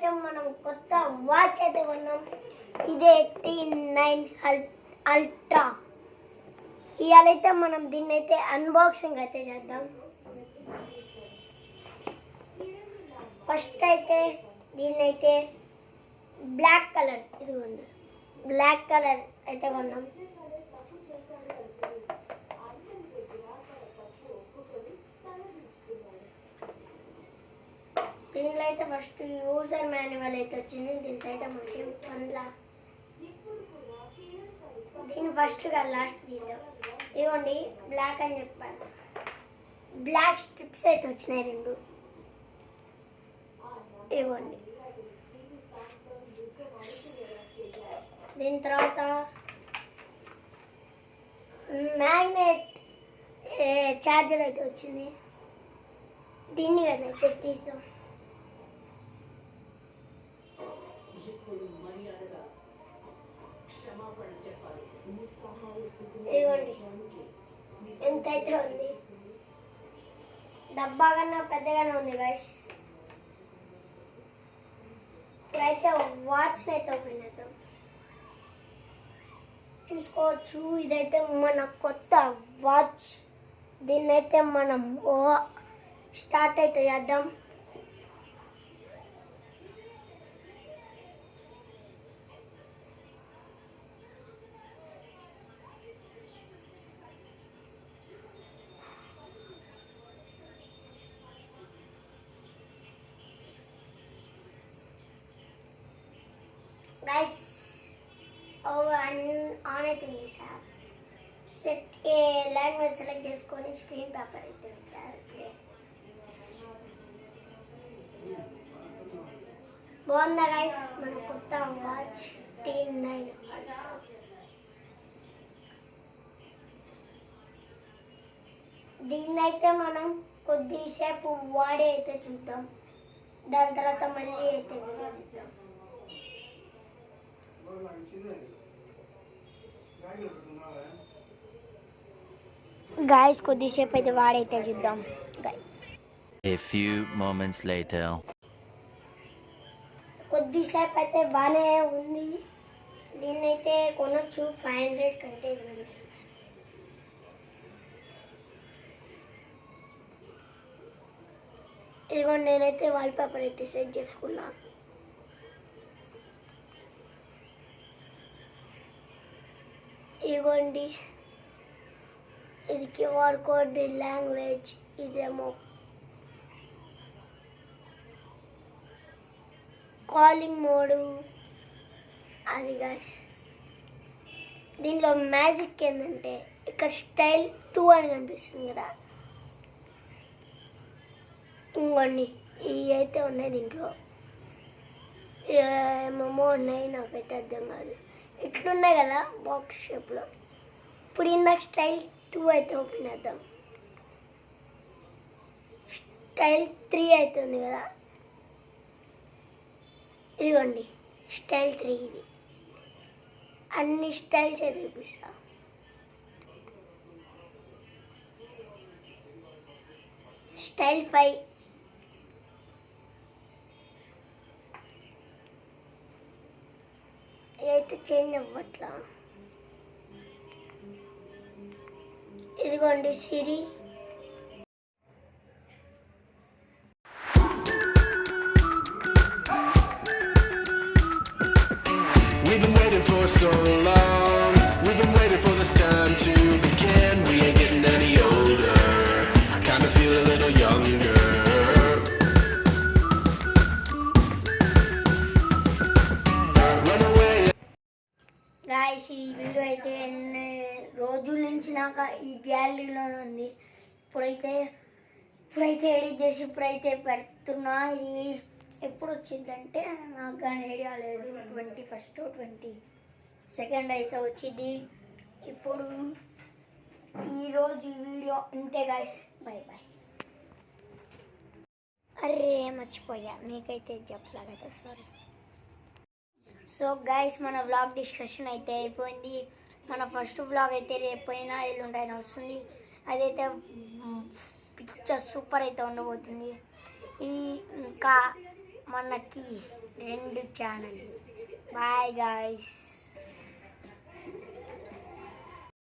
అయితే మనం కొత్త వాచ్ అయితే కొన్నాం. ఇదే T9 అల్ట్రా. ఇవాళ అయితే మనం దీన్ని అయితే అన్బాక్సింగ్ అయితే చేద్దాం. ఫస్ట్ అయితే దీన్నైతే బ్లాక్ కలర్, ఇదిగోండి బ్లాక్ కలర్ అయితే కొన్నాం. దీంట్లో అయితే ఫస్ట్ యూజర్ మాన్యువల్ అయితే వచ్చింది. దీంట్లో అయితే మనకి పనుల దీన్ని ఫస్ట్గా లాస్ట్ తీద్దాం. ఇవ్వండి బ్లాక్ అని చెప్పాను. బ్లాక్ స్ట్రిప్స్ అయితే వచ్చినాయి 2. ఇవ్వండి. దీని తర్వాత మ్యాగ్నెట్ ఛార్జర్ అయితే వచ్చింది. దీన్ని కదా అయితే తీస్తాం. ఇదిగోండి ఎంత అయితే ఉంది. డబ్బా కన్నా పెద్దగానే ఉంది గైస్. ఇప్పుడైతే వాచ్ని అయితే ఓపెన్ చేద్దాం. చూసుకోవచ్చు, ఇదైతే మన కొత్త వాచ్. దీన్నైతే మనం స్టార్ట్ అయితే చేద్దాం. గైస్ ఆన్ అయితే చేసా. సెట్ ఏ లాంగ్వేజ్ సెలెక్ట్ చేసుకొని స్క్రీన్ పేపర్ అయితే పెట్టారు. ఇప్పుడే బాగుందా గైస్ మన కొత్త వాచ్ T9. దీన్నైతే మనం కొద్దిసేపు వాడి అయితే చూద్దాం. దాని తర్వాత మళ్ళీ అయితే తీద్దాం. గాయస్ కొద్దిసేపు అయితే వాడైతే చూద్దాం. A few moments later. కొద్దిసేపు అయితే బాగానే ఉంది. దీన్నైతే కొనొచ్చు 500 కంటే. ఇదిగోండి నేనైతే వాల్పేపర్ అయితే సెట్ చేసుకున్నా. ఇదిగోండి ఇది QR కోడ్, లాంగ్వేజ్, ఇదేమో కాలింగ్ మోడు. అది గాయస్ దీంట్లో మ్యాజిక్ ఏంటంటే ఇక్కడ స్టైల్ 2 అని కనిపిస్తుంది కదా. ఇంకోండి ఇవి అయితే ఉన్నాయి దీంట్లో. ఏమేమో ఉన్నాయి, నాకైతే అర్థం కాదు. ఇట్లున్నాయి కదా బాక్స్ షేప్లో. ఇప్పుడు ఇందాక స్టైల్ 2 అయితే ఓపెన్ చేద్దాం. స్టైల్ 3 అవుతుంది కదా. ఇదిగోండి స్టైల్ 3. ఇది అన్ని స్టైల్స్ అయితే చూపిస్తా. స్టైల్ 5. ఇదైతే చేంజ్ అవ్వట్లా. ఇదిగోండి సిరి. We've been waiting for so long. We've been waiting for this time to begin. We ain't getting any older. I kinda feel a little younger. Run away. Guys ఈ video అయితే రోజుల నుంచి నాకు ఈ గ్యాలరీలోనే ఉంది. ఇప్పుడైతే ఎడిట్ చేసి ఇప్పుడైతే పెడుతున్నా. ఇది ఎప్పుడు వచ్చిందంటే నాకు కానీ ఐడియా లేదు. 21st 22nd అయితే వచ్చింది. ఇప్పుడు ఈరోజు ఈ వీడియో ఇంతే గాయస్. Bye bye. అరే మర్చిపోయా, మీకైతే చెప్పలాగైతే సారీ. సో గైస్ మన వ్లాగ్ డిస్కషన్ అయితే అయిపోయింది. మన ఫస్ట్ వ్లాగ్ అయితే రేపైనా ఎల్లుండైనా వస్తుంది. అదైతే పిక్చర్ సూపర్ అయితే ఉండబోతుంది. ఇంకా మనకి 2 ఛానల్. Bye guys.